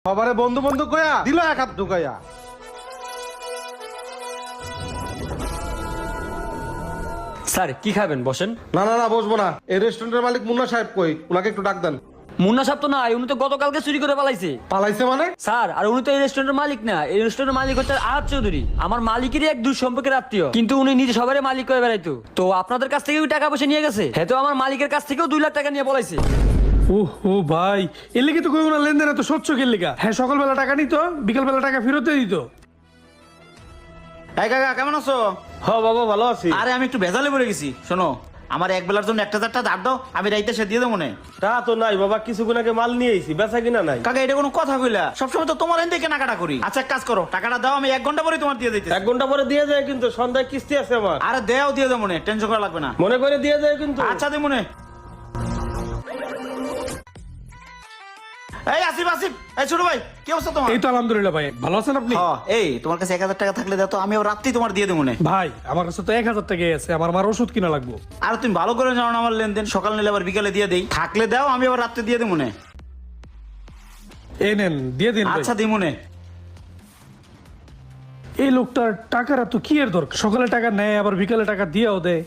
সবারে বন্ধু বন্ধু কয়া দিল এক হাত ঢুকাইয়া। স্যার কি খাবেন, বসেন। না না না, বসবো না। এই রেস্টুরেন্টের মালিক মুন্না সাহেব কই? উনাকে একটু ডাক দেন। মুন্না সাহেব তো নাই, উনি তো গতকালকে চুরি করে পালাইছে। পালাইছে মানে? স্যার, আর উনি তো এই রেস্টুরেন্টের মালিক না, এই রেস্টুরেন্টের মালিক হচ্ছে আহাদ চৌধুরী, আমার মালিকেরই এক দূর সম্পর্কের আত্মীয়। কিন্তু উনি নিজে সবারই মালিক করে বেড়াইতো। তো আপনাদের কাছ থেকেও টাকা পয়সা নিয়ে গেছে। হ্যাঁ, তো আমার মালিকের কাছ থেকেও 2 লাখ টাকা নিয়ে পলাইছে। ও ভাই, এর লিগে তো কইও না লেনদেন এত স্বচ্ছ কে লিগা? হ্যাঁ, সকালবেলা টাকা নিত, বিকালবেলা টাকা ফেরত দিয়ে দিত। এই কাকা কেমন আছো? হ্যাঁ বাবা, ভালো আছি। আরে আমি একটু ভেজালে পড়ে গেছি। শোনো, আমার এক বেলার জন্য 1,000 টাকা ধার দাও, আমি রাইতে সে দিয়ে দেবো মনে। তা তো নাই বাবা, কিছুক্ষণ আগে মাল নিয়ে আইছি, বেচা কিনা নাই। কাকা এটা কোনো কথা কইলা? সবসময় তো তোমার এখান থেকে কেনাকাটা করি। আচ্ছা এক কাজ করো, টাকাটা দাও, আমি 1 ঘন্টা পরে তোমার দিয়ে দিতে। 1 ঘন্টা পরে দিয়ে যায়, কিন্তু সন্ধ্যায় কিস্তি আছে আমার। আরে দেও, দিয়ে দেবো মনে, টেনশন করা লাগবে না। মনে করে দিয়ে যায় কিন্তু। আচ্ছা দি মনে। এই আসিফ আসিফ, এই ছোট ভাই, কি অবস্থা তোমার? এই তো আলহামদুলিল্লাহ ভাই, ভালো আছেন আপনি? হ্যাঁ, এই তোমার কাছে 1,000 টাকা থাকলে দাও তো, আমি রাত্রি তোমার দিয়ে দেবো মনে। ভাই আমার কাছে তো 1000 টাকা আছে, আমার মার ওষুধ কিনা লাগবো। আর তুমি ভালো করে জানো না আমার লেনদেন, সকাল নিলে আবার বিকালে দিয়ে দেই। থাকলে দাও, আমি আবার রাত্রে দিয়ে দেবো মনে। এই নেন, দিয়ে দিন ভাই। আচ্ছা দি মনে। এই লোকটার টাকার তো কি এর দরকার? সকালে টাকা নেয়, আবার বিকালে টাকা দিয়েও দেয়।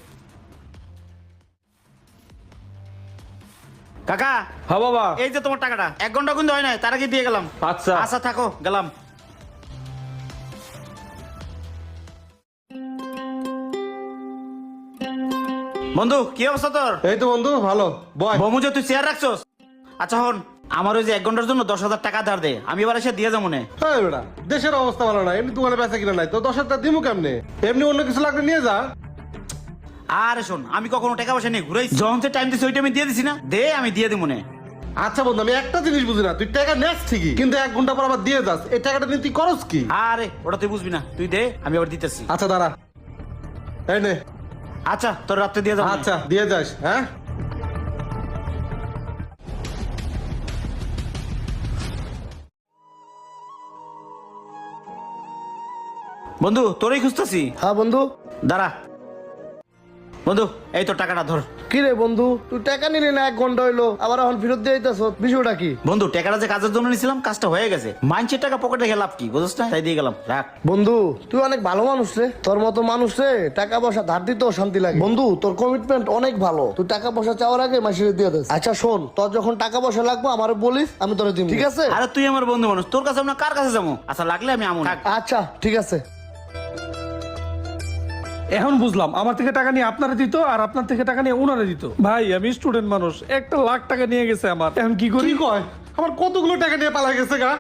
কাকা, হ্যাঁ বাবা। এই যে তোমার টাকাটা, 1 ঘন্টা কিন্তু হয় না, তার আগে দিয়ে গেলাম। আচ্ছা আচ্ছা থাকো, গেলাম। বন্ধু কি অবস্থা তোর? এই তো বন্ধু ভালো। বয়। বমু যে তুই চেয়ার রাখছস। আচ্ছা হন, আমার ওই যে 1 ঘন্টার জন্য 10,000 টাকা ধার দে, আমি এবার এসে দিয়ে যাবো মনে। এই বেটা, দেশের অবস্থা ভালো না, এমনি দোকানে বেচা কিনা নাই, তো 10,000 টাকা দিমু কেমনে? এমনি অন্য কিছু লাগলে নিয়ে যা। আরে শোন, আমি কখনো টাকা পয়সা নিয়ে ঘুরাই? যখন সে টাইম দিছি ওই টাইমে দিয়ে দিছি না, দে আমি দিয়ে দিই মনে। আচ্ছা বন্ধু, আমি একটা জিনিস বুঝি না, তুই টাকা নেস ঠিকই, কিন্তু 1 ঘন্টা পর আবার দিয়ে যাস, এই টাকাটা নিয়ে তুই করস কি? আরে ওটা তুই বুঝবি না, তুই দে, আমি আবার দিতেছি। আচ্ছা দাঁড়া, এই নে। আচ্ছা তোর রাত্রে দিয়ে যাবো। আচ্ছা দিয়ে যাস। হ্যাঁ বন্ধু তোরই খুঁজতেছি। হ্যাঁ বন্ধু। দাঁড়া বন্ধু, এই তোর টাকাটা ধর। কি রে বন্ধু, তুই টাকা নিলি না, 1 ঘন্টা হইলো, আবার এখন ফেরত দিয়ে দিতেছ, বিষয়টা কি? বন্ধু টাকাটা যে কাজের জন্য নিছিলাম, কাজটা হয়ে গেছে। মাইন্সের টাকা পকেটে রেখে লাভ কি, বুঝছ না? তাই দিয়ে গেলাম, রাখ। বন্ধু তুই অনেক ভালো মানুষ রে, তোর মতো মানুষ রে টাকা পয়সা ধার দিতেও শান্তি লাগে। বন্ধু তোর কমিটমেন্ট অনেক ভালো, তুই টাকা পয়সা চাওয়ার আগে মাসিরে দিয়ে দিস। আচ্ছা শোন, তোর যখন টাকা পয়সা লাগবে আমারে বলিস, আমি তোরে দিব, ঠিক আছে? আরে তুই আমার বন্ধু মানুষ, তোর কাছে আমরা কার কাছে যাবো? আচ্ছা লাগলে আমি আমন। আচ্ছা ঠিক আছে। এখন বুঝলাম, আমার থেকে টাকা নিয়ে আপনারা দিত, আর আপনার থেকে টাকা নিয়ে ওনারা দিত। ভাই আমি স্টুডেন্ট মানুষ, 1 লাখ টাকা নিয়ে গেছে আমার, এখন কি করি? কি কয়? আমার কতগুলো টাকা নিয়ে পালা গেছে গা।